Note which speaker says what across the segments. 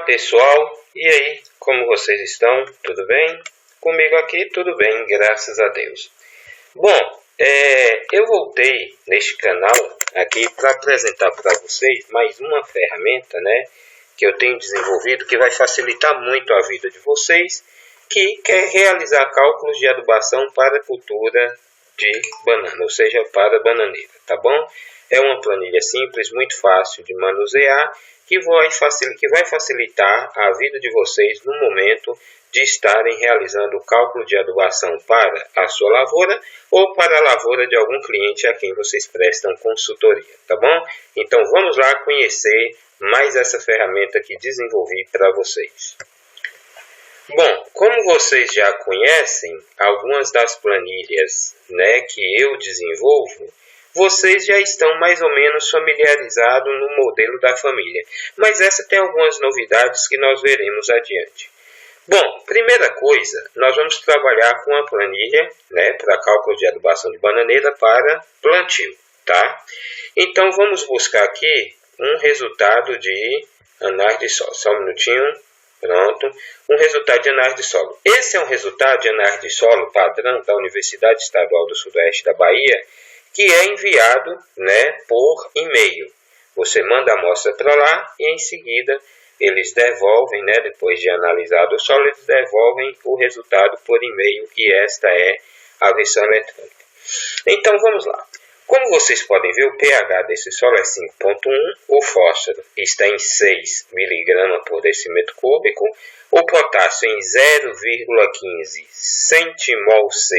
Speaker 1: pessoal, e aí, como vocês estão? Tudo bem? Comigo aqui tudo bem, graças a Deus. Bom, eu voltei neste canal aqui para apresentar para vocês mais uma ferramenta, né, que eu tenho desenvolvido que vai facilitar muito a vida de vocês que quer realizar cálculos de adubação para a cultura de banana, ou seja, para bananeira, tá bom? É uma planilha simples, muito fácil de manusear, que vai facilitar a vida de vocês no momento de estarem realizando o cálculo de adubação para a sua lavoura ou para a lavoura de algum cliente a quem vocês prestam consultoria, tá bom? Então vamos lá conhecer mais essa ferramenta que desenvolvi para vocês. Bom, como vocês já conhecem algumas das planilhas, né, que eu desenvolvo, vocês já estão mais ou menos familiarizados no modelo da família, mas essa tem algumas novidades que nós veremos adiante. Bom, primeira coisa, nós vamos trabalhar com a planilha, né, para cálculo de adubação de bananeira para plantio, tá? Então vamos buscar aqui um resultado de análise de solo, só um minutinho, pronto, um resultado de análise de solo. Esse é um resultado de análise de solo padrão da Universidade Estadual do Sudoeste da Bahia, que é enviado, né, por e-mail. Você manda a amostra para lá e em seguida eles devolvem, né, depois de analisado o solo, eles devolvem o resultado por e-mail e esta é a versão eletrônica. Então vamos lá. Como vocês podem ver, o pH desse solo é 5,1, o fósforo está em 6 mg por decímetro cúbico, o potássio em 0,15 centimol-C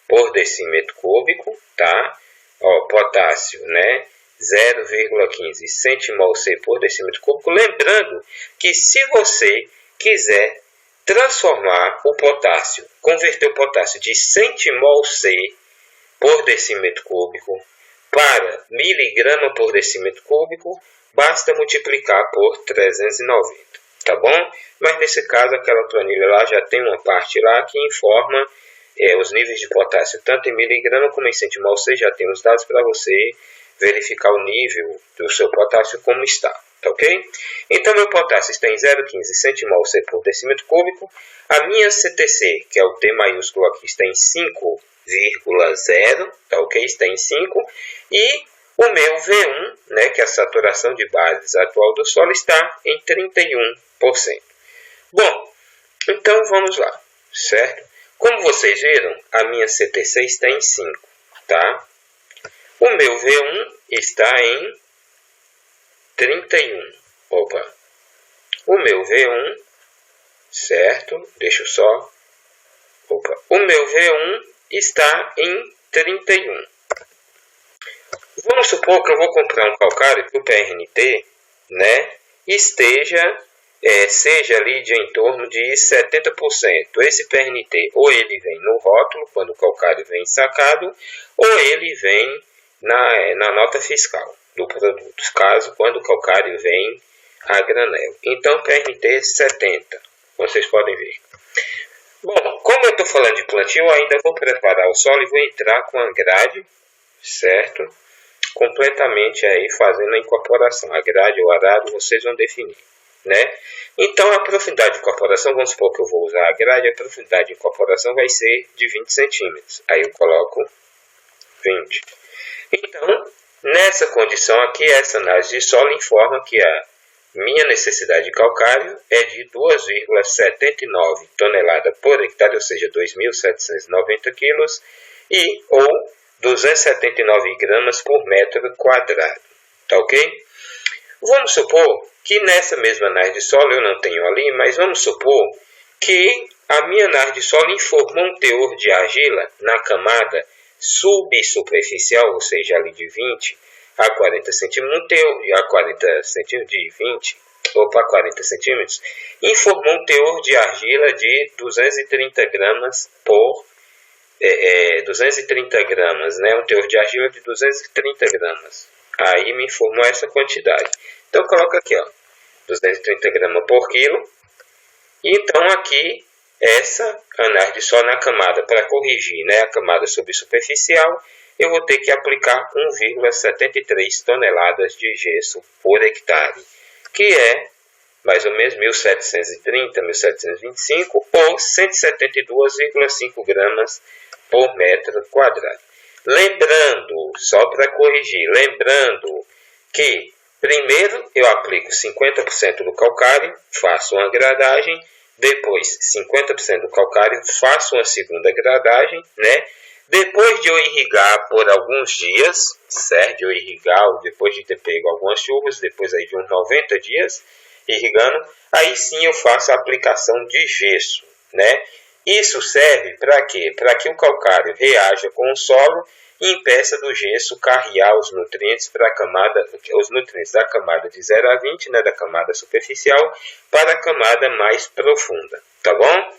Speaker 1: por decímetro cúbico, tá? Ó, potássio, né? 0,15 centimol-C por decímetro cúbico. Lembrando que se você quiser transformar o potássio, converter o potássio de centimol-C por decímetro cúbico para miligrama por decímetro cúbico, basta multiplicar por 390, tá bom? Mas nesse caso, aquela planilha lá já tem uma parte lá que informa os níveis de potássio, tanto em miligrama como em centimol-C, já tem os dados para você verificar o nível do seu potássio como está, tá ok? Então, meu potássio está em 0,15 centimol-C por decímetro cúbico, a minha CTC, que é o T maiúsculo aqui, está em 5,0, tá ok? Está em 5, e o meu V1, né, que é a saturação de bases atual do solo, está em 31%. Bom, então vamos lá, certo? Como vocês viram, a minha CTC está em 5, tá? O meu V1 está em 31. Opa! O meu V1, certo? Deixa eu só. Opa! O meu V1 está em 31. Vamos supor que eu vou comprar um calcário que o PRNT, né, seja ali de em torno de 70%. Esse PRNT ou ele vem no rótulo, quando o calcário vem sacado, ou ele vem na nota fiscal do produto, caso quando o calcário vem a granel. Então, PRNT 70, vocês podem ver. Bom, como eu estou falando de plantio, eu ainda vou preparar o solo e vou entrar com a grade, certo? Completamente aí fazendo a incorporação. A grade ou arado vocês vão definir, né? Então, a profundidade de incorporação, vamos supor que eu vou usar a grade, a profundidade de incorporação vai ser de 20 centímetros. Aí eu coloco 20. Então, nessa condição aqui, essa análise de solo informa que a minha necessidade de calcário é de 2,79 toneladas por hectare, ou seja, 2.790 quilos, ou 279 gramas por metro quadrado, tá ok? Vamos supor que nessa mesma análise de solo, eu não tenho ali, mas vamos supor que a minha análise de solo informou um teor de argila na camada subsuperficial, ou seja, ali de 20 a 40 centímetros, a 40 centímetros de 20 ou para 40 centímetros, informou um teor de argila de 230 gramas por 230 gramas, né? Um teor de argila de 230 gramas. Aí me informou essa quantidade. Então, coloca aqui, ó, 230 gramas por quilo. E então, aqui, essa análise de solo na camada, para corrigir, né, a camada subsuperficial, eu vou ter que aplicar 1,73 toneladas de gesso por hectare, que é mais ou menos 1.730, 1.725 ou 172,5 gramas por metro quadrado. Lembrando, só para corrigir, lembrando que primeiro eu aplico 50% do calcário, faço uma gradagem, depois 50% do calcário, faço uma segunda gradagem, né? Depois de eu irrigar por alguns dias, certo? De eu irrigar, depois de ter pego algumas chuvas, depois aí de uns 90 dias irrigando, aí sim eu faço a aplicação de gesso, né? Isso serve para quê? Para que o calcário reaja com o solo e impeça do gesso carrear os nutrientes para a camada, os nutrientes da camada de 0 a 20, né, da camada superficial, para a camada mais profunda, tá bom?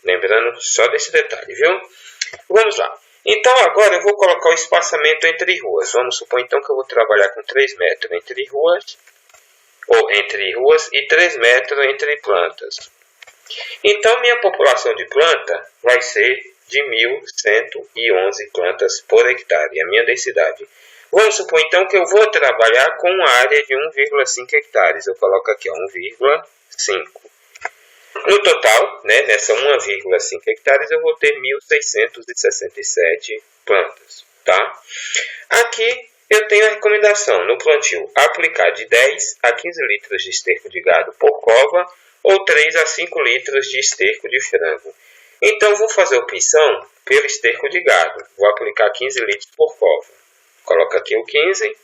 Speaker 1: Lembrando só desse detalhe, viu? Vamos lá. Então agora eu vou colocar o espaçamento entre ruas. Vamos supor então que eu vou trabalhar com 3 metros entre ruas, ou entre ruas, e 3 metros entre plantas. Então minha população de planta vai ser de 1.111 plantas por hectare, a minha densidade. Vamos supor então que eu vou trabalhar com uma área de 1,5 hectares. Eu coloco aqui 1,5. No total, né, nessa 1,5 hectares, eu vou ter 1.667 plantas. Tá? Aqui eu tenho a recomendação no plantio aplicar de 10 a 15 litros de esterco de gado por cova ou 3 a 5 litros de esterco de frango. Então, vou fazer opção pelo esterco de gado. Vou aplicar 15 litros por cova. Coloco aqui o 15.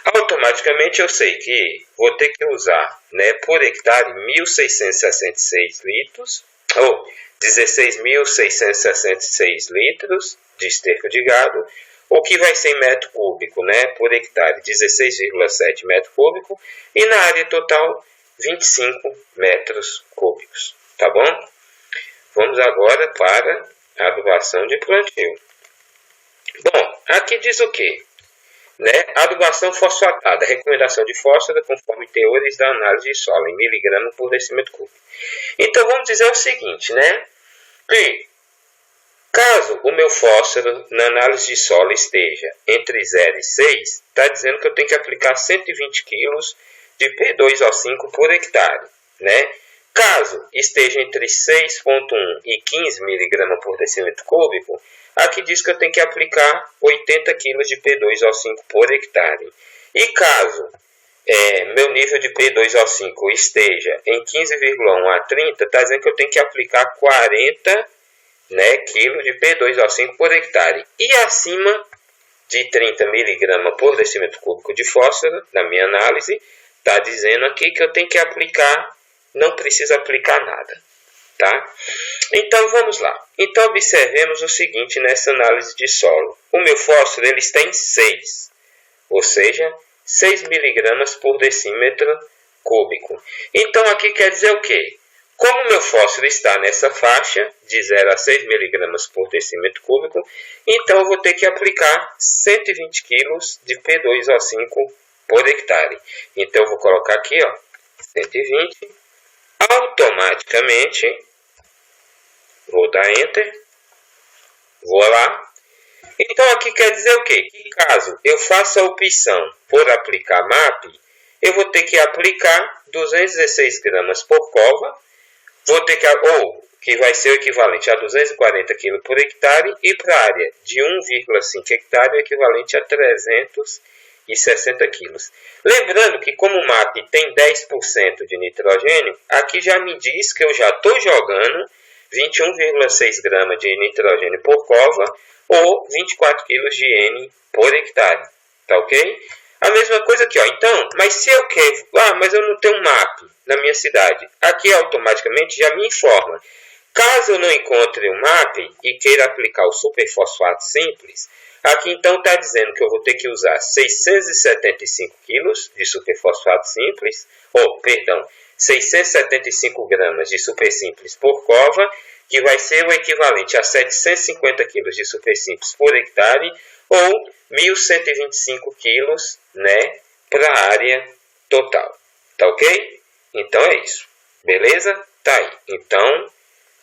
Speaker 1: Automaticamente eu sei que vou ter que usar, né, por hectare 1.666 litros, ou 16.666 litros de esterco de gado, o que vai ser em metro cúbico, né, por hectare 16,7 metro cúbico, e na área total 25 metros cúbicos, tá bom? Vamos agora para a adubação de plantio. Bom, aqui diz o quê? Né? Adubação fosfatada, recomendação de fósforo conforme teores da análise de solo, em miligrama por decímetro cúbico. Então vamos dizer o seguinte, né? Que caso o meu fósforo na análise de solo esteja entre 0 e 6, está dizendo que eu tenho que aplicar 120 kg de P2O5 por hectare, né? Caso esteja entre 6,1 e 15 mg por decímetro cúbico, aqui diz que eu tenho que aplicar 80 kg de P2O5 por hectare. E caso meu nível de P2O5 esteja em 15,1 a 30, está dizendo que eu tenho que aplicar 40, né, kg de P2O5 por hectare. E acima de 30 mg por decímetro cúbico de fósforo, na minha análise, está dizendo aqui que eu tenho que aplicar, não precisa aplicar nada. Tá? Então vamos lá. Então observemos o seguinte nessa análise de solo. O meu fósforo ele está em 6, ou seja, 6 mg por decímetro cúbico. Então aqui quer dizer o quê? Como o meu fósforo está nessa faixa de 0 a 6 mg por decímetro cúbico, então eu vou ter que aplicar 120 kg de P2O5 por hectare. Então eu vou colocar aqui, ó, 120. Automaticamente vou dar Enter, vou lá. Então aqui quer dizer o quê? Que caso eu faça a opção por aplicar MAP, eu vou ter que aplicar 216 gramas por cova, vou ter que vai ser o equivalente a 240 kg por hectare, e para a área de 1,5 hectare, o equivalente a 360 kg. Lembrando que como o MAP tem 10% de nitrogênio, aqui já me diz que eu já estou jogando 21,6 gramas de nitrogênio por cova ou 24 kg de N por hectare. Tá ok? A mesma coisa aqui, ó. Então, mas se eu quero... mas eu não tenho MAP na minha cidade. Aqui automaticamente já me informa. Caso eu não encontre um MAP e queira aplicar o superfosfato simples, aqui então está dizendo que eu vou ter que usar 675 kg de superfosfato simples, 675 gramas de super simples por cova, que vai ser o equivalente a 750 kg de super simples por hectare, ou 1.125 kg, né, para a área total. Tá ok? Então é isso. Beleza? Tá aí. Então,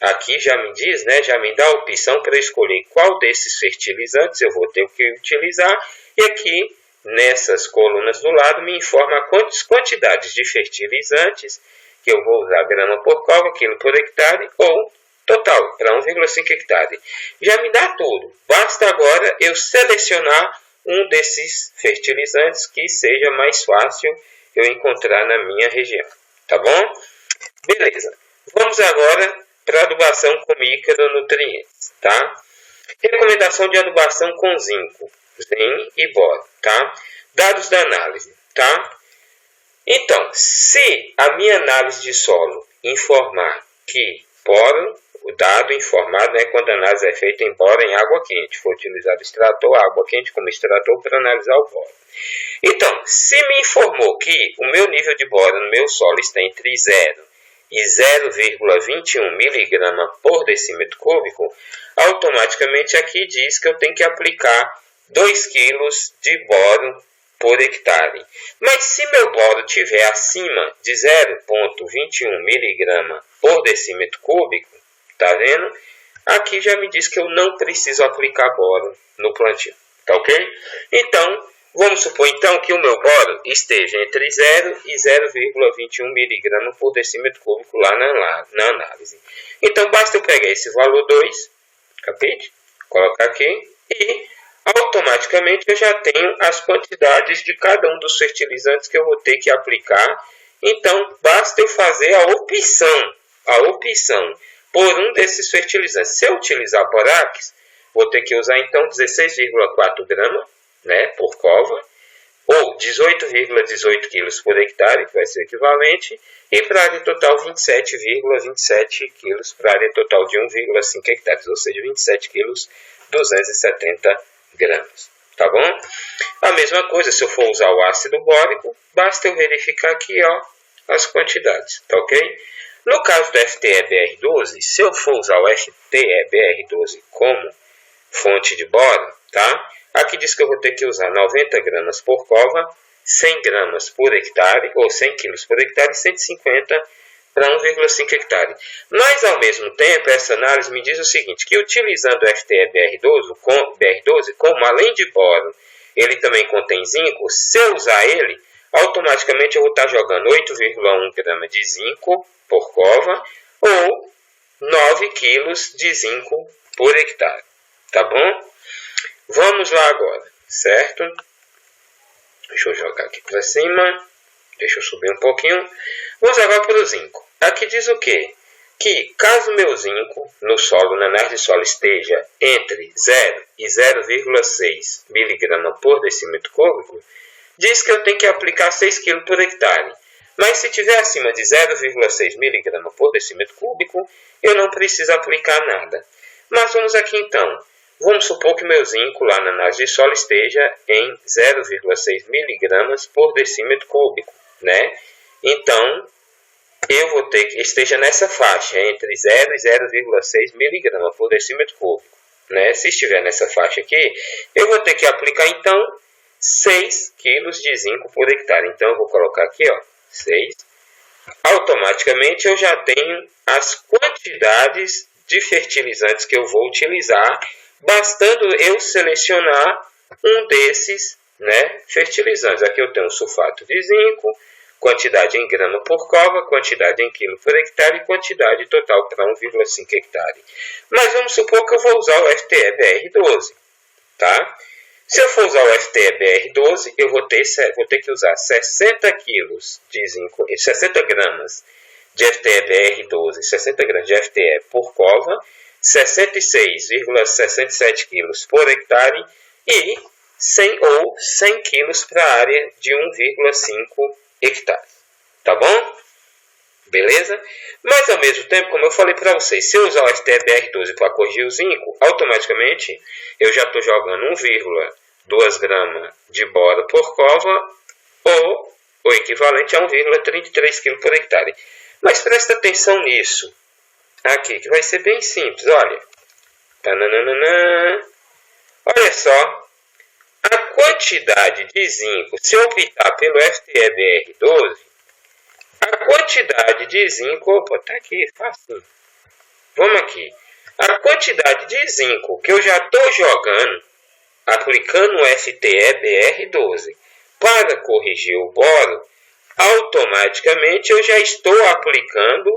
Speaker 1: aqui já me diz, né, já me dá a opção para escolher qual desses fertilizantes eu vou ter que utilizar. E aqui nessas colunas do lado me informa quantas quantidades de fertilizantes que eu vou usar, grama por cova, quilo por hectare ou total, para 1,5 hectare. Já me dá tudo. Basta agora eu selecionar um desses fertilizantes que seja mais fácil eu encontrar na minha região. Tá bom? Beleza. Vamos agora para adubação com micronutrientes. Tá? Recomendação de adubação com zinco, Zen e boro. Tá? Dados da análise. Tá? Então, se a minha análise de solo informar que boro, o dado informado é quando a análise é feita em boro em água quente. Foi utilizado extrator, água quente como extrator para analisar o boro. Então, se me informou que o meu nível de boro no meu solo está entre 0 e 0,21 mg por decímetro cúbico, automaticamente aqui diz que eu tenho que aplicar 2 kg de boro por hectare. Mas se meu boro estiver acima de 0,21 mg por decímetro cúbico, tá vendo? Aqui já me diz que eu não preciso aplicar boro no plantio, tá ok? Então, vamos supor então que o meu boro esteja entre 0 e 0,21 mg por decímetro cúbico lá na análise. Então, basta eu pegar esse valor 2, capite? Colocar aqui e automaticamente eu já tenho as quantidades de cada um dos fertilizantes que eu vou ter que aplicar. Então, basta eu fazer a opção por um desses fertilizantes. Se eu utilizar borax, vou ter que usar então 16,4 gramas, né, por cova, ou 18,18 kg por hectare, que vai ser equivalente, e para a área total 27,27 kg para a área total de 1,5 hectares, ou seja, 27 kg 270 gramas. Tá bom? A mesma coisa, se eu for usar o ácido bórico, basta eu verificar aqui, ó, as quantidades, tá ok? No caso do FTE-BR12, se eu for usar o FTE-BR12 como fonte de boro, tá? Aqui diz que eu vou ter que usar 90 gramas por cova, 100 gramas por hectare, ou 100 quilos por hectare, e 150 para 1,5 hectare. Mas, ao mesmo tempo, essa análise me diz o seguinte, que utilizando o FTE-BR12, como além de boro, ele também contém zinco, se eu usar ele, automaticamente eu vou estar jogando 8,1 gramas de zinco por cova, ou 9 quilos de zinco por hectare. Tá bom? Vamos lá agora, certo? Deixa eu jogar aqui para cima. Deixa eu subir um pouquinho. Vamos agora para o zinco. Aqui diz o quê? Que caso meu zinco no solo, na análise de solo, esteja entre 0 e 0,6 mg por decímetro cúbico, diz que eu tenho que aplicar 6 kg por hectare. Mas se estiver acima de 0,6 mg por decímetro cúbico, eu não preciso aplicar nada. Mas vamos aqui então. Vamos supor que meu zinco lá na análise de solo esteja em 0,6 mg por decímetro cúbico, né? Então, eu vou ter que esteja nessa faixa, entre 0 e 0,6 mg por decímetro cúbico, né? Se estiver nessa faixa aqui, eu vou ter que aplicar então 6 kg de zinco por hectare. Então, eu vou colocar aqui, ó, 6. Automaticamente, eu já tenho as quantidades de fertilizantes que eu vou utilizar, bastando eu selecionar um desses, né, fertilizantes. Aqui eu tenho sulfato de zinco, quantidade em grama por cova, quantidade em quilo por hectare e quantidade total para 1,5 hectare. Mas vamos supor que eu vou usar o FTE-BR12, tá? Se eu for usar o FTE-BR12, eu vou ter que usar 60 quilos de zinco, 60 gramas de FTE-BR12, 60 gramas de FTE por cova, 66,67 kg por hectare e 100 kg para a área de 1,5 hectare. Tá bom? Beleza? Mas ao mesmo tempo, como eu falei para vocês, se eu usar o FTE-BR12 para corrigir o zinco, automaticamente eu já estou jogando 1,2 gramas de boro por cova ou o equivalente a 1,33 kg por hectare. Mas presta atenção nisso. Aqui, que vai ser bem simples, olha. Tananana. Olha só. A quantidade de zinco, se eu optar pelo FTE-BR12, a quantidade de zinco... Opa, tá aqui, fácil. Vamos aqui. A quantidade de zinco que eu já estou jogando, aplicando o FTE-BR12 para corrigir o boro, automaticamente eu já estou aplicando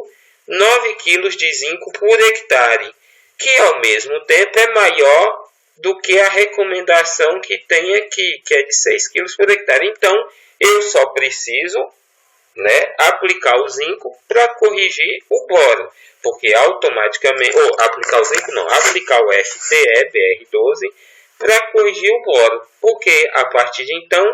Speaker 1: 9 kg de zinco por hectare, que ao mesmo tempo é maior do que a recomendação que tem aqui, que é de 6 kg por hectare. Então, eu só preciso, aplicar o zinco para corrigir o boro, porque automaticamente, aplicar o zinco não, aplicar o FTE-BR12 para corrigir o boro, porque a partir de então,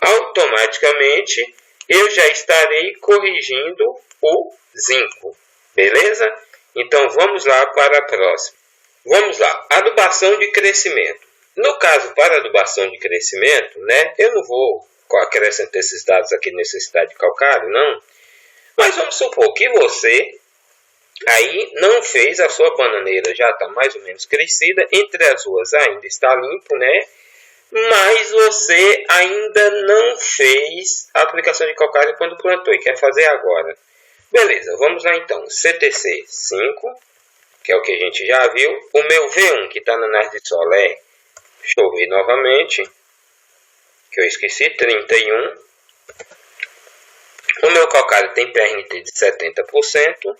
Speaker 1: automaticamente, eu já estarei corrigindo o zinco, beleza? Então, vamos lá para a próxima. Vamos lá, adubação de crescimento. No caso, para adubação de crescimento, eu não vou acrescentar esses dados aqui de necessidade de calcário, não. Mas vamos supor que você aí não fez, a sua bananeira já está mais ou menos crescida, entre as ruas ainda está limpo, mas você ainda não fez a aplicação de calcário quando plantou e quer fazer agora. Beleza, vamos lá então. CTC 5, que é o que a gente já viu. O meu V1, que está na análise de solo, deixa eu ver novamente, que eu esqueci, 31. O meu calcário tem PRNT de 70%.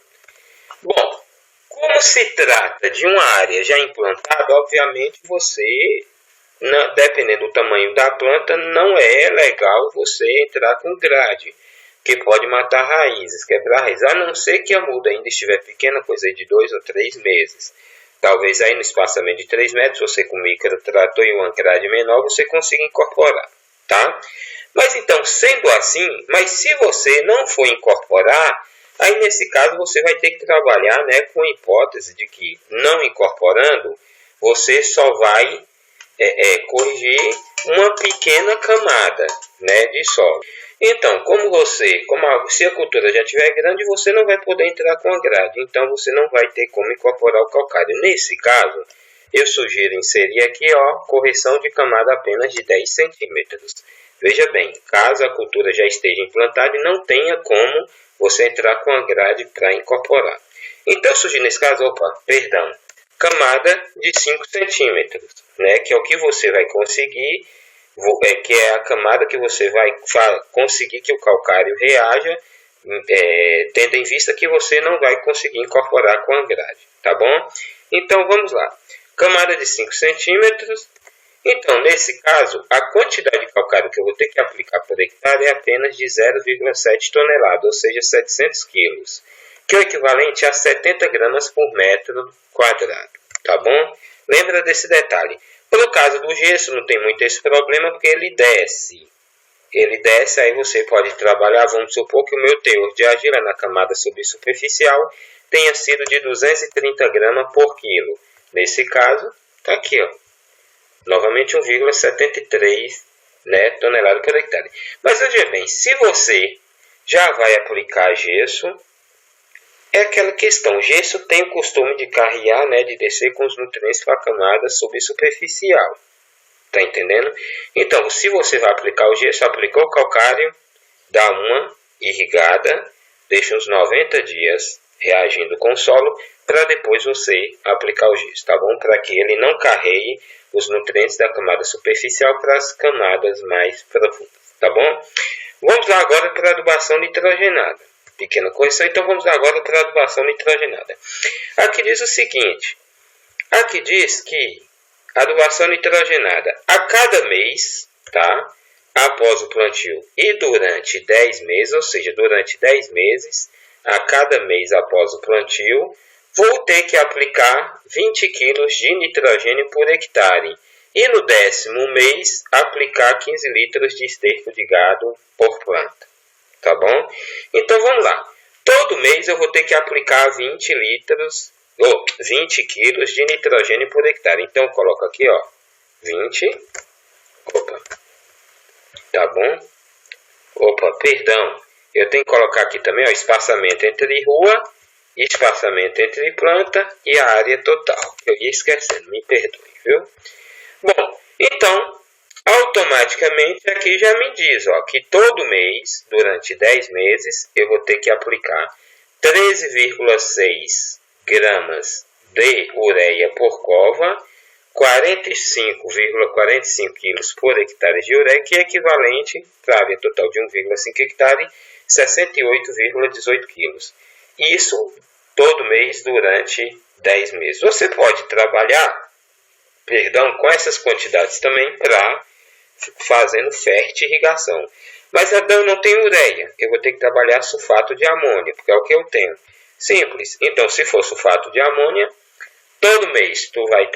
Speaker 1: Bom, como se trata de uma área já implantada, obviamente você, dependendo do tamanho da planta, não é legal você entrar com grade, que pode matar raízes, quebrar raízes, a não ser que a muda ainda estiver pequena, coisa de 2 ou 3 meses. Talvez aí no espaçamento de 3 metros, você com microtrator e uma grade menor, você consiga incorporar, tá? Mas então, sendo assim, mas se você não for incorporar, aí nesse caso você vai ter que trabalhar, com a hipótese de que, não incorporando, você só vai corrigir uma pequena camada, de solo. Então, se a cultura já estiver grande, você não vai poder entrar com a grade. Então, você não vai ter como incorporar o calcário. Nesse caso, eu sugiro inserir aqui, correção de camada apenas de 10 centímetros. Veja bem, caso a cultura já esteja implantada e não tenha como você entrar com a grade para incorporar. Então, eu sugiro nesse caso, camada de 5 centímetros, que é o que você vai conseguir, que é a camada que você vai conseguir que o calcário reaja, tendo em vista que você não vai conseguir incorporar com a grade, tá bom? Então, vamos lá. Camada de 5 centímetros. Então, nesse caso, a quantidade de calcário que eu vou ter que aplicar por hectare é apenas de 0,7 toneladas, ou seja, 700 quilos, que é o equivalente a 70 gramas por metro quadrado, tá bom? Lembra desse detalhe. Pelo caso do gesso, não tem muito esse problema, porque ele desce. Aí você pode trabalhar, vamos supor que o meu teor de argila na camada subsuperficial tenha sido de 230 gramas por quilo. Nesse caso, está aqui, novamente 1,73 tonelada por hectare. Mas veja bem, se você já vai aplicar gesso, é aquela questão, o gesso tem o costume de carrear, de descer com os nutrientes para a camada subsuperficial. Tá entendendo? Então, se você vai aplicar o gesso, aplicou o calcário, dá uma irrigada, deixa uns 90 dias reagindo com o solo, para depois você aplicar o gesso, tá bom? Para que ele não carregue os nutrientes da camada superficial para as camadas mais profundas, tá bom? Vamos lá agora para a adubação nitrogenada. Pequena correção, então vamos lá agora para a adubação nitrogenada. Aqui diz o seguinte, aqui diz que a adubação nitrogenada a cada mês, tá? Após o plantio e durante 10 meses, ou seja, durante 10 meses, a cada mês após o plantio, vou ter que aplicar 20 kg de nitrogênio por hectare. E no 10º mês, aplicar 15 litros de esterco de gado por planta. Tá bom? Então vamos lá. Todo mês eu vou ter que aplicar 20 kg de nitrogênio por hectare. Então eu coloco aqui, 20. Tá bom? Eu tenho que colocar aqui também, espaçamento entre rua, espaçamento entre planta e a área total. Eu ia esquecendo, me perdoe, viu? Bom, então, automaticamente aqui já me diz, que todo mês, durante 10 meses, eu vou ter que aplicar 13,6 gramas de ureia por cova, 45,45 kg por hectare de ureia, que é equivalente, para a área total de 1,5 hectare, 68,18 kg. Isso todo mês durante 10 meses. Você pode trabalhar, com essas quantidades também para fazendo fertirrigação. Mas Adão, não tem ureia, eu vou ter que trabalhar sulfato de amônia, porque é o que eu tenho. Simples. Então, se for sulfato de amônia, todo mês tu vai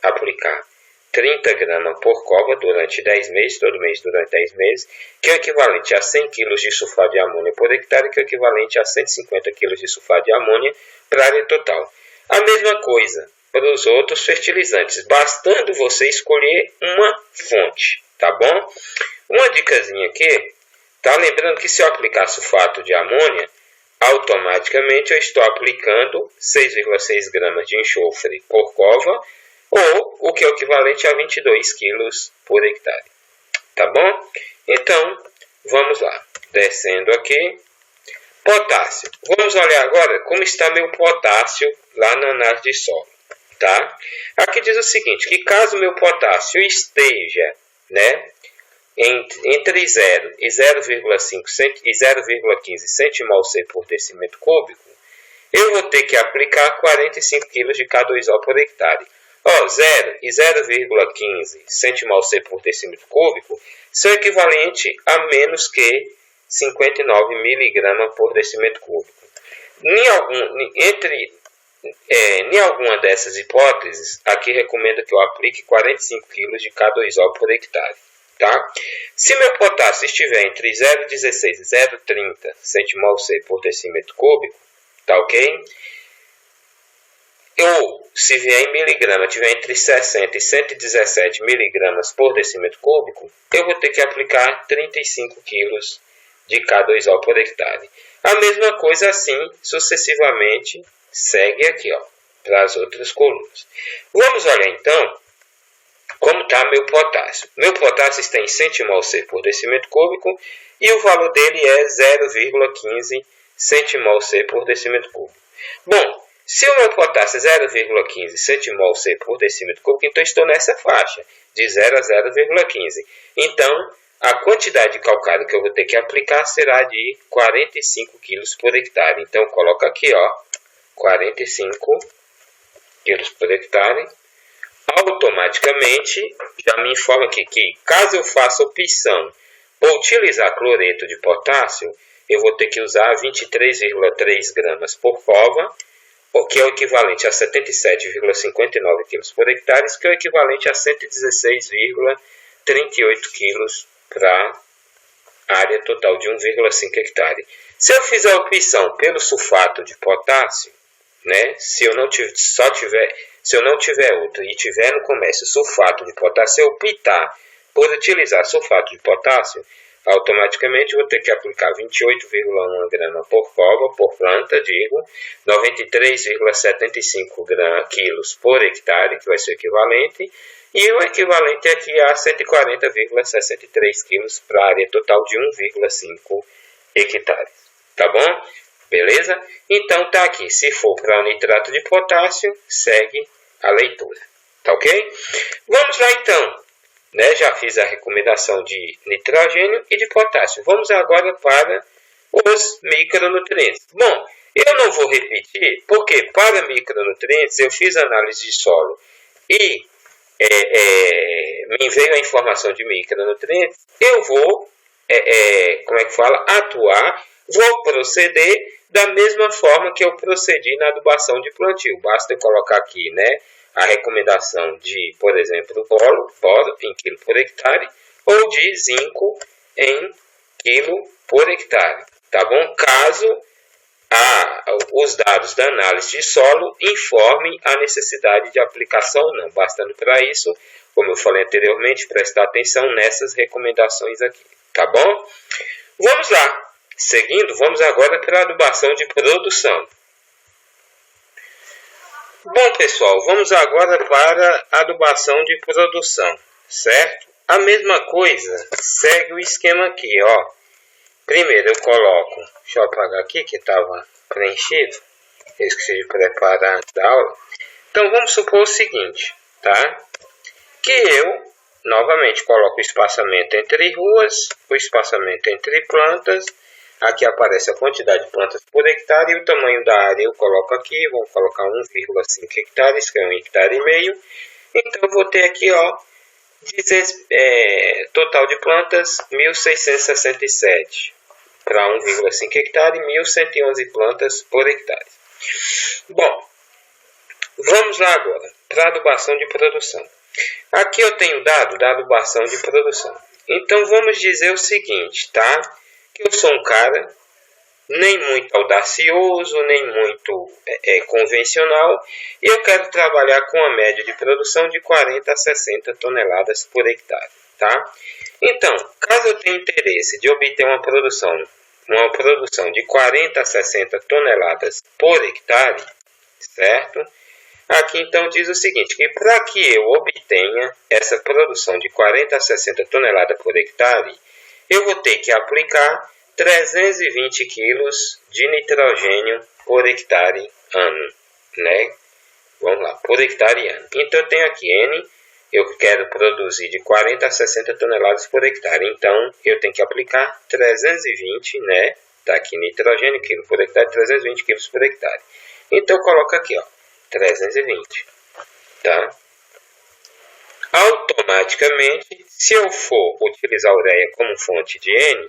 Speaker 1: aplicar 30 gramas por cova durante 10 meses, todo mês durante 10 meses, que é o equivalente a 100 kg de sulfato de amônia por hectare, que é o equivalente a 150 kg de sulfato de amônia para a área total. A mesma coisa para os outros fertilizantes, bastando você escolher uma fonte, tá bom? Uma dicasinha aqui, tá? Lembrando que se eu aplicar sulfato de amônia, automaticamente eu estou aplicando 6,6 gramas de enxofre por cova, ou o que é o equivalente a 22 kg por hectare. Tá bom? Então, vamos lá. Descendo aqui. Potássio. Vamos olhar agora como está meu potássio lá na análise de solo. Tá? Aqui diz o seguinte, que caso meu potássio esteja, né, entre 0 e 0,15 centimol/C por decímetro cúbico, eu vou ter que aplicar 45 kg de K2O por hectare. 0 e 0,15 centimol/C por decímetro cúbico são equivalentes a menos que 59 mg por decímetro cúbico. Em alguma dessas hipóteses, aqui recomendo que eu aplique 45 kg de K2O por hectare. Tá? Se meu potássio estiver entre 0,16 e 0,30 centimol/C por decímetro cúbico, tá ok? Ou, se vier em miligrama, estiver entre 60 e 117 miligramas por decímetro cúbico, eu vou ter que aplicar 35 kg de K2O por hectare. A mesma coisa assim, sucessivamente, segue aqui, para as outras colunas. Vamos olhar então como está meu potássio. Meu potássio está em centimol/C por decímetro cúbico e o valor dele é 0,15 centimol/C por decímetro cúbico. Bom, se o meu potássio é 0,15 centimol/C por decímetro cúbico, então estou nessa faixa, de 0 a 0,15. Então, a quantidade de calcário que eu vou ter que aplicar será de 45 kg por hectare. Então, coloco aqui, 45 kg por hectare. Automaticamente, já me informa aqui que, caso eu faça opção por utilizar cloreto de potássio, eu vou ter que usar 23,3 gramas por cova, o que é o equivalente a 77,59 kg por hectare, que é o equivalente a 116,38 kg para a área total de 1,5 hectare. Se eu fizer a opção pelo sulfato de potássio, né, se eu não tiver outro e tiver no comércio sulfato de potássio, se eu optar por utilizar sulfato de potássio, automaticamente vou ter que aplicar 28,1 gramas por cova, por planta, 93,75 kg por hectare, que vai ser o equivalente, e o equivalente aqui a 140,63 kg para a área total de 1,5 hectares. Tá bom? Beleza? Então tá aqui. Se for para o nitrato de potássio, segue a leitura. Tá ok? Vamos lá então. Né? Já fiz a recomendação de nitrogênio e de potássio. Vamos agora para os micronutrientes. Bom, eu não vou repetir, porque para micronutrientes eu fiz análise de solo e me veio a informação de micronutrientes. Eu vou, vou proceder da mesma forma que eu procedi na adubação de plantio. Basta eu colocar aqui, né, a recomendação de, por exemplo, boro em quilo por hectare ou de zinco em quilo por hectare, tá bom? Caso os dados da análise de solo informem a necessidade de aplicação ou não. Bastando para isso, como eu falei anteriormente, prestar atenção nessas recomendações aqui, tá bom? Vamos lá. Seguindo, vamos agora para a adubação de produção. Bom, pessoal, vamos agora para a adubação de produção, certo? A mesma coisa, segue o esquema aqui, ó. Primeiro eu coloco, deixa eu apagar aqui que estava preenchido, eu esqueci de preparar a aula. Então vamos supor o seguinte, tá? Que eu, novamente, coloco o espaçamento entre ruas, o espaçamento entre plantas. Aqui aparece a quantidade de plantas por hectare e o tamanho da área eu coloco aqui. Vou colocar 1,5 hectares, que é 1,5 hectares. Então, eu vou ter aqui, ó, total de plantas 1.667 para 1,5 hectare, 1.111 plantas por hectare. Bom, vamos lá agora para adubação de produção. Aqui eu tenho dado da adubação de produção. Então vamos dizer o seguinte, tá? Que eu sou um cara nem muito audacioso, nem muito convencional, e eu quero trabalhar com a média de produção de 40 a 60 toneladas por hectare, tá? Então, caso eu tenha interesse de obter uma produção de 40 a 60 toneladas por hectare, certo? Aqui então diz o seguinte, que para que eu obtenha essa produção de 40 a 60 toneladas por hectare, eu vou ter que aplicar 320 kg de nitrogênio por hectare ano, né? Vamos lá, por hectare ano. Então eu tenho aqui N, eu quero produzir de 40 a 60 toneladas por hectare, então eu tenho que aplicar 320, né? Tá aqui nitrogênio, quilo por hectare, 320 kg por hectare. Então eu coloco aqui, ó, 320, tá? Automaticamente, se eu for utilizar a ureia como fonte de N,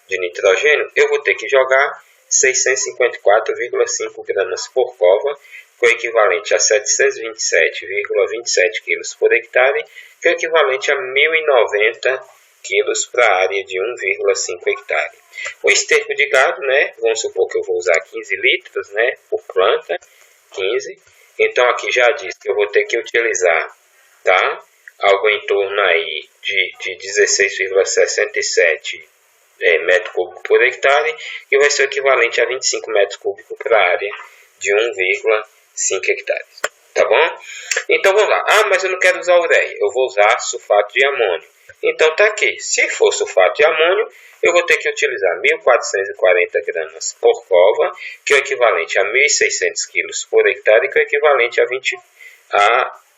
Speaker 1: de nitrogênio, eu vou ter que jogar 654,5 gramas por cova, que é o equivalente a 727,27 kg por hectare, que é o equivalente a 1.090 kg para a área de 1,5 hectare. O esterco de gado, né, vamos supor que eu vou usar 15 litros, né, por planta, 15. Então aqui já diz que eu vou ter que utilizar, tá, algo em torno aí de 16,67 metro cúbico por hectare, e vai ser o equivalente a 25 metros cúbicos para a área de 1,5 hectares. Tá bom? Então vamos lá. Ah, mas eu não quero usar ureia, eu vou usar sulfato de amônio. Então tá aqui. Se for sulfato de amônio, eu vou ter que utilizar 1.440 gramas por cova, que é o equivalente a 1.600 kg por hectare, que é o equivalente a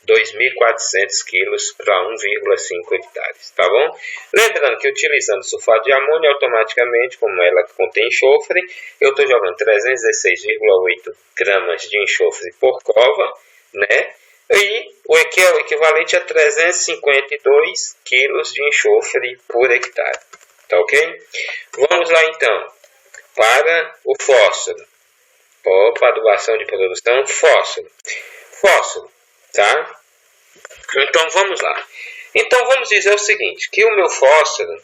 Speaker 1: 2.400 kg para 1,5 hectares, tá bom? Lembrando que utilizando sulfato de amônio, automaticamente, como ela contém enxofre, eu estou jogando 316,8 gramas de enxofre por cova, né? E o que é o equivalente a 352 kg de enxofre por hectare, tá ok? Vamos lá então para o fósforo. Opa, adubação de produção, fósforo, tá? Então vamos lá. Então vamos dizer o seguinte, que o meu fósforo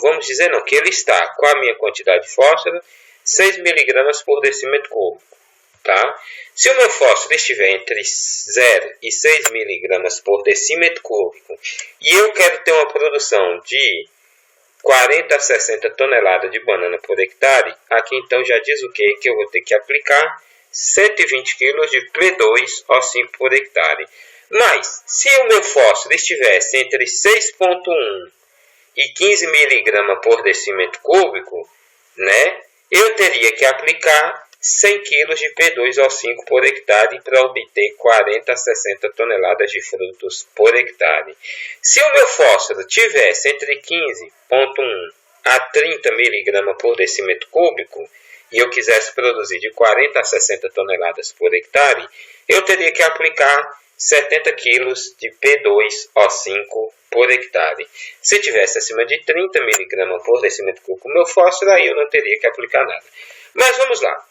Speaker 1: vamos dizer que ele está com a minha quantidade de fósforo 6 mg por decímetro cúbico, tá? Se o meu fósforo estiver entre 0 e 6 mg por decímetro cúbico e eu quero ter uma produção de 40 a 60 toneladas de banana por hectare, aqui então já diz o que eu vou ter que aplicar 120 kg de P2O5 por hectare. Mas, se o meu fósforo estivesse entre 6,1 e 15 mg por decímetro cúbico, né, eu teria que aplicar 100 kg de P2O5 por hectare para obter 40 a 60 toneladas de frutos por hectare. Se o meu fósforo tivesse entre 15,1 a 30 mg por decímetro cúbico, e eu quisesse produzir de 40 a 60 toneladas por hectare, eu teria que aplicar 70 kg de P2O5 por hectare. Se tivesse acima de 30 mg por decímetro cúbico meu fósforo, aí eu não teria que aplicar nada. Mas vamos lá.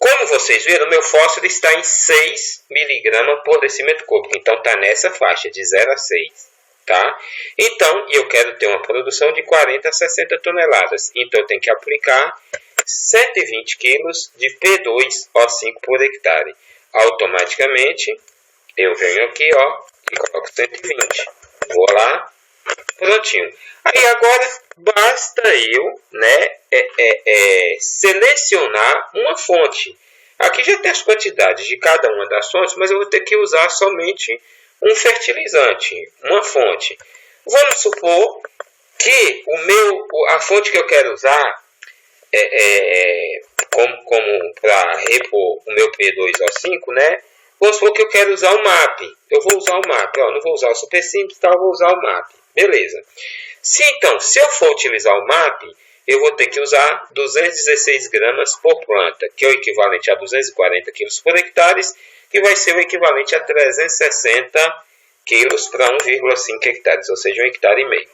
Speaker 1: Como vocês viram, meu fósforo está em 6 mg por decímetro cúbico. Então está nessa faixa de 0 a 6. Tá? Então, eu quero ter uma produção de 40 a 60 toneladas. Então eu tenho que aplicar 120 kg de P2O5 por hectare. Automaticamente, eu venho aqui, ó, e coloco 120. Vou lá, prontinho. Aí agora basta eu, né, selecionar uma fonte. Aqui já tem as quantidades de cada uma das fontes, mas eu vou ter que usar somente um fertilizante, uma fonte. Vamos supor que a fonte que eu quero usar como para repor o meu P2O5, né, Vamos supor que eu quero usar o MAP. Eu vou usar o MAP. Ó, não vou usar o super simples, tá? Eu vou usar o MAP. Beleza. Se eu for utilizar o MAP, eu vou ter que usar 216 gramas por planta, que é o equivalente a 240 quilos por hectare, que vai ser o equivalente a 360 quilos para 1,5 hectares, ou seja, 1,5 hectare.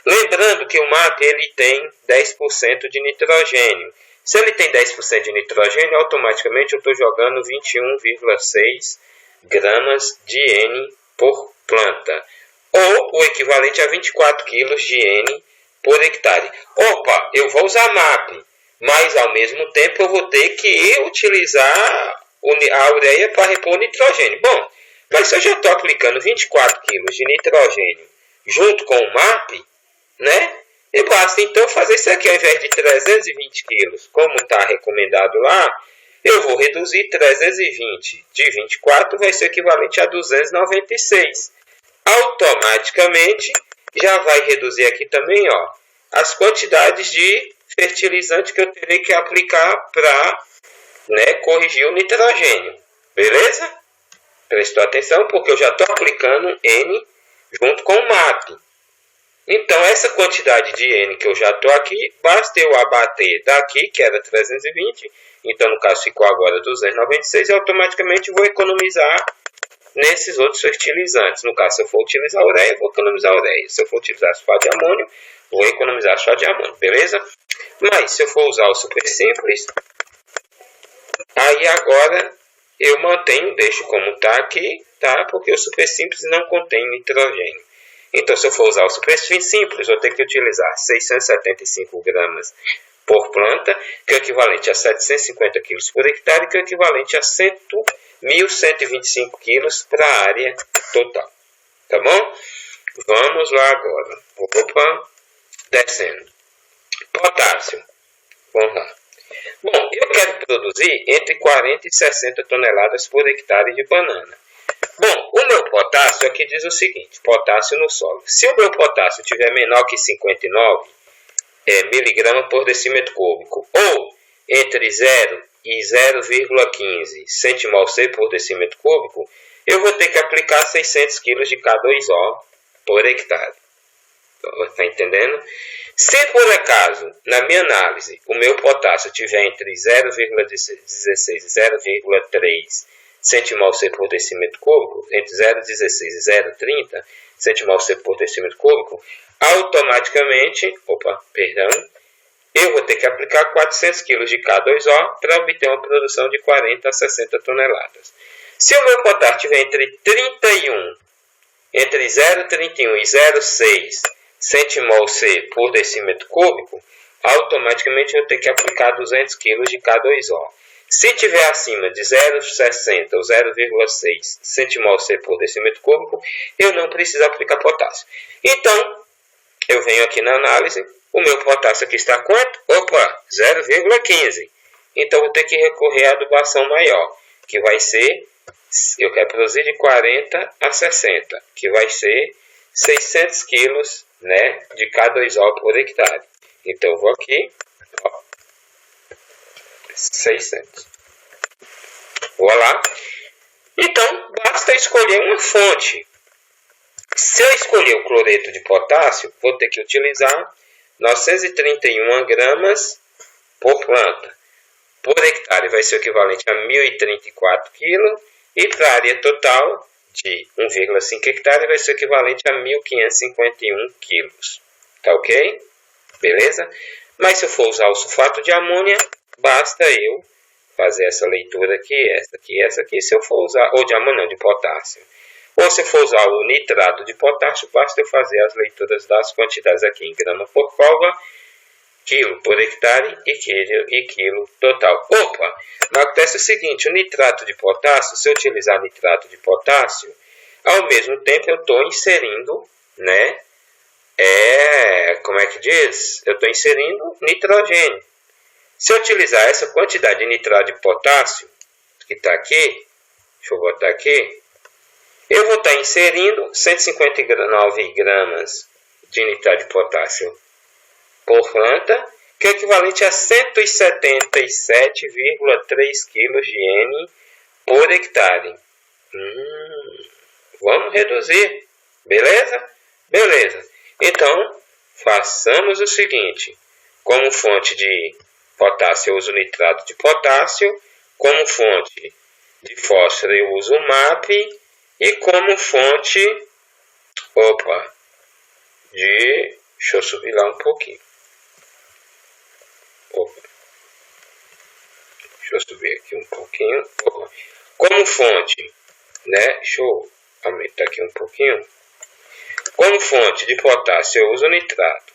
Speaker 1: Lembrando que o MAP ele tem 10% de nitrogênio. Se ele tem 10% de nitrogênio, automaticamente eu estou jogando 21,6 gramas de N por planta, ou o equivalente a 24 quilos de N por hectare. Opa, eu vou usar MAP, mas ao mesmo tempo eu vou ter que utilizar a ureia para repor nitrogênio. Bom, mas se eu já estou aplicando 24 kg de nitrogênio junto com o MAP, né? E basta então fazer isso aqui, ao invés de 320 kg, como está recomendado lá, eu vou reduzir 320 de 24, vai ser equivalente a 296. Automaticamente já vai reduzir aqui também, ó, as quantidades de fertilizante que eu terei que aplicar para, né, corrigir o nitrogênio. Beleza? Prestou atenção porque eu já estou aplicando N junto com o MAP. Então, essa quantidade de N que eu já estou aqui, basta eu abater daqui, que era 320, então no caso ficou agora 296, e automaticamente vou economizar nesses outros fertilizantes. No caso, se eu for utilizar ureia, vou economizar ureia. Se eu for utilizar sulfato de amônio, vou economizar sulfato de amônio, beleza? Mas se eu for usar o super simples, aí agora eu mantenho, deixo como está aqui, tá? Porque o super simples não contém nitrogênio. Então, se eu for usar o super simples, vou ter que utilizar 675 gramas por planta, que é o equivalente a 750 kg por hectare, que é o equivalente a 1.125 kg para a área total. Tá bom? Vamos lá agora. Opa, descendo. Potássio. Vamos lá. Bom, eu quero produzir entre 40 e 60 toneladas por hectare de banana. Bom, o meu potássio aqui diz o seguinte, potássio no solo. Se o meu potássio tiver menor que 59 miligramas por decímetro cúbico, ou entre 0 e 0,15 centimol-C por decímetro cúbico, eu vou ter que aplicar 600 kg de K2O por hectare. Está entendendo? Se por acaso, na minha análise, o meu potássio tiver entre 0,16 e 0,3 centimol-C por decímetro cúbico, entre 0,16 e 0,30 centimol-C por decímetro cúbico, automaticamente, eu vou ter que aplicar 400 kg de K2O para obter uma produção de 40 a 60 toneladas. Se o meu potássio estiver entre 0,31 e 0,6 centimol-C por decímetro cúbico, automaticamente eu vou ter que aplicar 200 kg de K2O. Se tiver acima de 0,60 ou 0,6 centimol-C por decímetro cúbico, eu não preciso aplicar potássio. Então, eu venho aqui na análise, o meu potássio aqui está quanto? 0,15. Então, vou ter que recorrer à adubação maior, que vai ser, eu quero produzir de 40 a 60, que vai ser 600 quilos, né, de K2O por hectare. Então, eu vou aqui, 600. Vou lá. Então, basta escolher uma fonte. Se eu escolher o cloreto de potássio, vou ter que utilizar 931 gramas por planta. Por hectare vai ser o equivalente a 1.034 kg. E para a área total de 1,5 hectare vai ser o equivalente a 1.551 kg. Tá ok? Beleza? Mas se eu for usar o sulfato de amônia, basta eu fazer essa leitura aqui, essa aqui, se eu for usar, ou de amônio não, de potássio. Ou se eu for usar o nitrato de potássio, basta eu fazer as leituras das quantidades aqui em grama por folga, quilo por hectare e quilo total. Opa! Mas acontece o seguinte, o nitrato de potássio, se eu utilizar nitrato de potássio, ao mesmo tempo eu estou inserindo, né? Como é que diz? Eu estou inserindo nitrogênio. Se eu utilizar essa quantidade de nitrato de potássio, que está aqui, deixa eu botar aqui, eu vou estar inserindo 159 gramas de nitrato de potássio por planta, que é equivalente a 177,3 kg de N por hectare. Vamos reduzir. Beleza? Beleza. Então, façamos o seguinte. Como fonte de potássio, eu uso nitrato de potássio. Como fonte de fósforo, eu uso o MAP. E como fonte... Deixa eu subir lá um pouquinho. Deixa eu subir aqui um pouquinho. Como fonte, né? Deixa eu aumentar aqui um pouquinho. Como fonte de potássio, eu uso nitrato.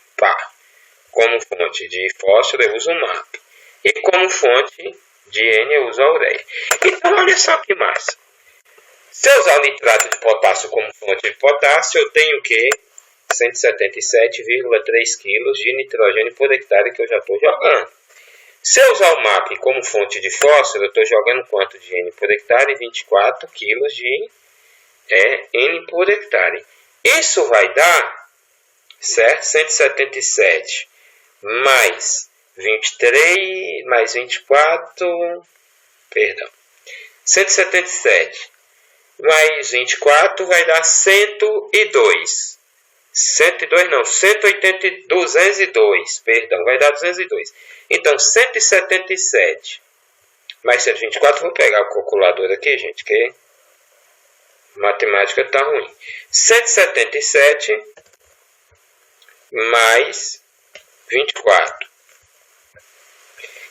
Speaker 1: Como fonte de fósforo, eu uso o MAP. E como fonte de N, eu uso a ureia. Então, olha só que massa. Se eu usar o nitrato de potássio como fonte de potássio, eu tenho o quê? 177,3 kg de nitrogênio por hectare que eu já estou jogando. Se eu usar o MAP como fonte de fósforo, eu estou jogando quanto de N por hectare? 24 kg de N por hectare. Isso vai dar, certo? 177 mais 23, mais 24, perdão. 177 mais 24 vai dar 102. 102 não, 180, 202, perdão, vai dar 202. Então, 177 mais 124, vou pegar o calculador aqui, gente, que matemática está ruim. 177 mais 24.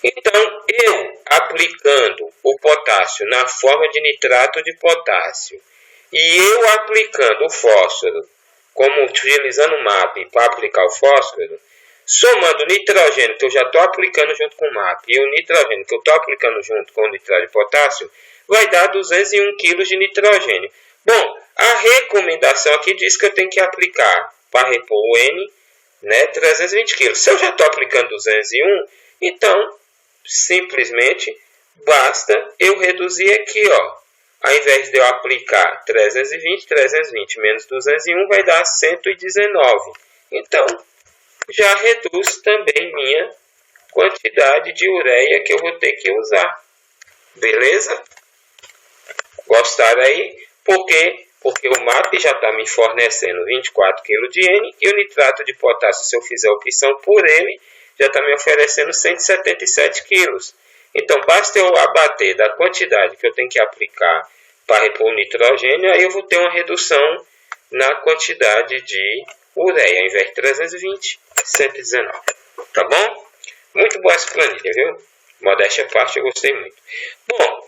Speaker 1: Então, eu aplicando o potássio na forma de nitrato de potássio e eu aplicando o fósforo, como utilizando o MAP para aplicar o fósforo, somando o nitrogênio que eu já estou aplicando junto com o MAP e o nitrogênio que eu estou aplicando junto com o nitrato de potássio, vai dar 201 kg de nitrogênio. Bom, a recomendação aqui diz que eu tenho que aplicar para repor o N, né, 320 kg. Se eu já estou aplicando 201, então simplesmente basta eu reduzir aqui, ó. Ao invés de eu aplicar 320 menos 201 vai dar 119. Então, já reduz também minha quantidade de ureia que eu vou ter que usar. Beleza? Gostaram aí? Por quê? Porque o MAP já está me fornecendo 24 kg de N e o nitrato de potássio, se eu fizer a opção por ele, já está me oferecendo 177 kg. Então, basta eu abater da quantidade que eu tenho que aplicar para repor o nitrogênio, aí eu vou ter uma redução na quantidade de ureia. Ao invés de 320, 119. Tá bom? Muito boa essa planilha, viu? Modéstia à parte, eu gostei muito. Bom,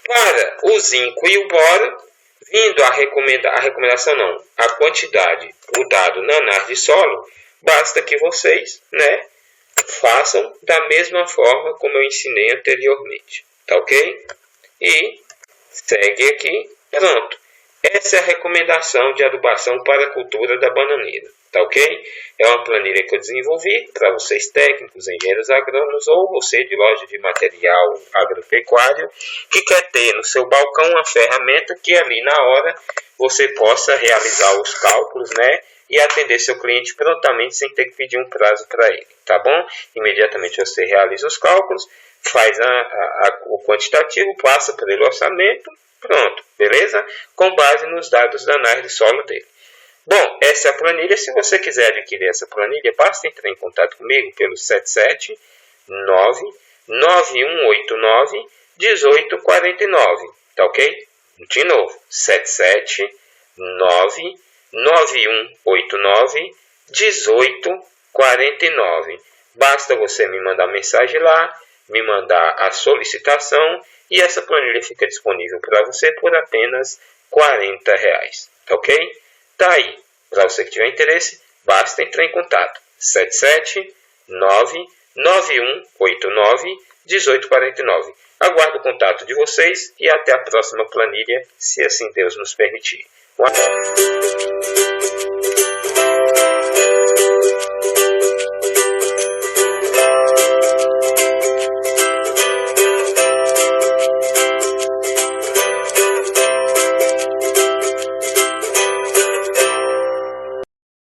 Speaker 1: para o zinco e o boro, vindo a recomendação não, a quantidade, o dado na análise de solo, basta que vocês, né, façam da mesma forma como eu ensinei anteriormente, tá ok? E segue aqui, pronto. Essa é a recomendação de adubação para a cultura da bananeira, tá ok? É uma planilha que eu desenvolvi para vocês técnicos, engenheiros agrônomos ou você de loja de material agropecuário que quer ter no seu balcão uma ferramenta que ali na hora você possa realizar os cálculos, né? E atender seu cliente prontamente sem ter que pedir um prazo para ele, tá bom? Imediatamente você realiza os cálculos, faz o quantitativo, passa pelo orçamento, pronto, beleza? Com base nos dados da análise de solo dele. Bom, essa é a planilha. Se você quiser adquirir essa planilha, basta entrar em contato comigo pelo 779-9189-1849, tá ok? De novo, 779-9189-1849. Basta você me mandar mensagem lá, me mandar a solicitação e essa planilha fica disponível para você por apenas R$40, tá ok? Tá aí. Para você que tiver interesse, basta entrar em contato. 779-9189-1849. Aguardo o contato de vocês e até a próxima planilha, se assim Deus nos permitir. Um abraço.